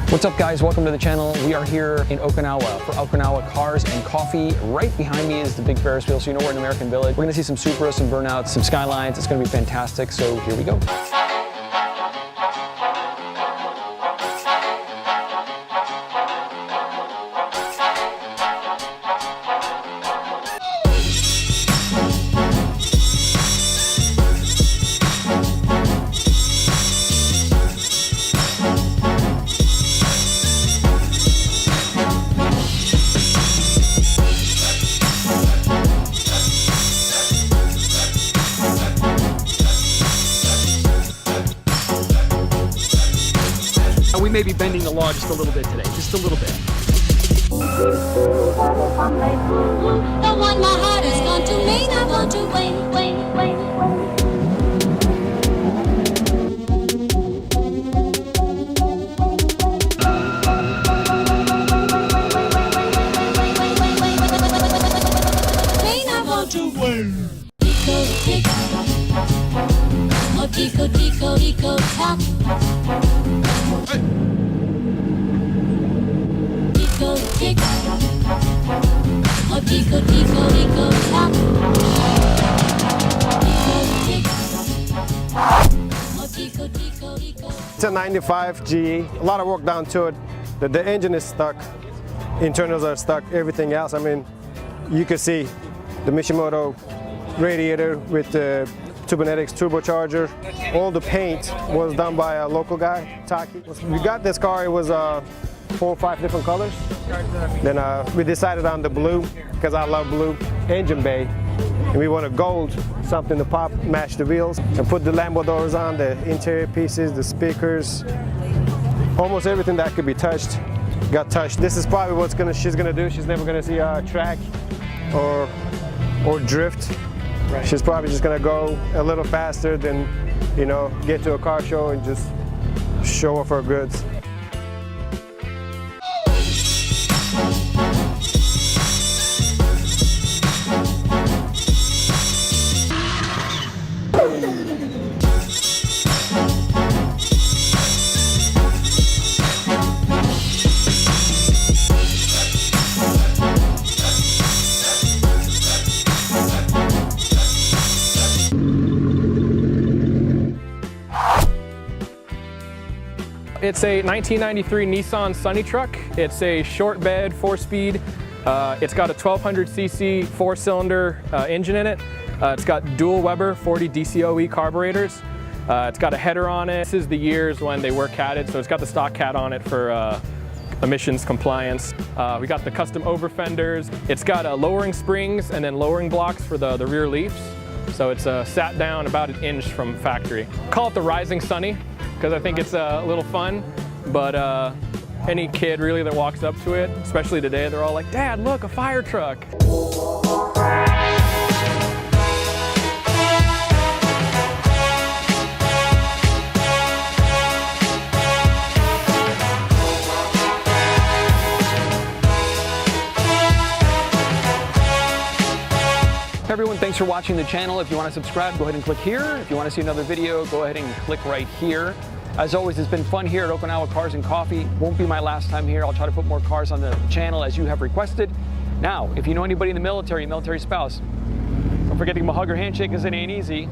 What's up guys, welcome to the channel. We are here in Okinawa for Okinawa Cars and Coffee. Right behind me is the big Ferris wheel, so you know we're in American Village. We're gonna see some Supras, some Burnouts, some Skylines. It's gonna be fantastic, so here we go. We may be bending the law just a little bit today, just a little bit. The one my heart has gone to mean I want to wait. Mean I want to wait. Tico, tico, tico, tock. Tico, tick. Oh, tico, tico, tico, tock. Tico, tick. Oh, tico, tico, tico. It's a 95 GE. A lot of work done to it. The engine is stuck. Internals are stuck. Everything else, I mean, you can see the Mishimoto radiator with the Tubonetics turbocharger. All the paint was done by a local guy, Taki. We got this car, it was 4 or 5 different colors. Then we decided on the blue, because I love blue, engine bay. And we wanted gold, something to pop, match the wheels, and put the Lambo doors on, the interior pieces, the speakers. Almost everything that could be touched got touched. This is probably what she's gonna do. She's never gonna see a track or drift. Right. She's probably just gonna go a little faster than, you know, get to a car show and just show off her goods. It's a 1993 Nissan Sunny truck. It's a short bed, 4-speed. It's got a 1200cc 4-cylinder engine in it. It's got dual Weber 40 DCOE carburetors. It's got a header on it. This is the years when they were catted, so it's got the stock cat on it for emissions compliance. We got the custom over fenders. It's got lowering springs and then lowering blocks for the rear leafs. So it's sat down about 1 inch from factory. Call it the Rising Sunny, because I think it's a little fun, but any kid really that walks up to it, especially today, they're all like, "Dad, look, a fire truck." Hey everyone, thanks for watching the channel. If you want to subscribe, go ahead and click here. If you want to see another video, go ahead and click right here. As always, it's been fun here at Okinawa Cars and Coffee. Won't be my last time here. I'll try to put more cars on the channel as you have requested. Now, if you know anybody in the military spouse, don't forget to give them a hug or handshake because it ain't easy.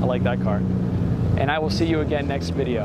I like that car. And I will see you again next video.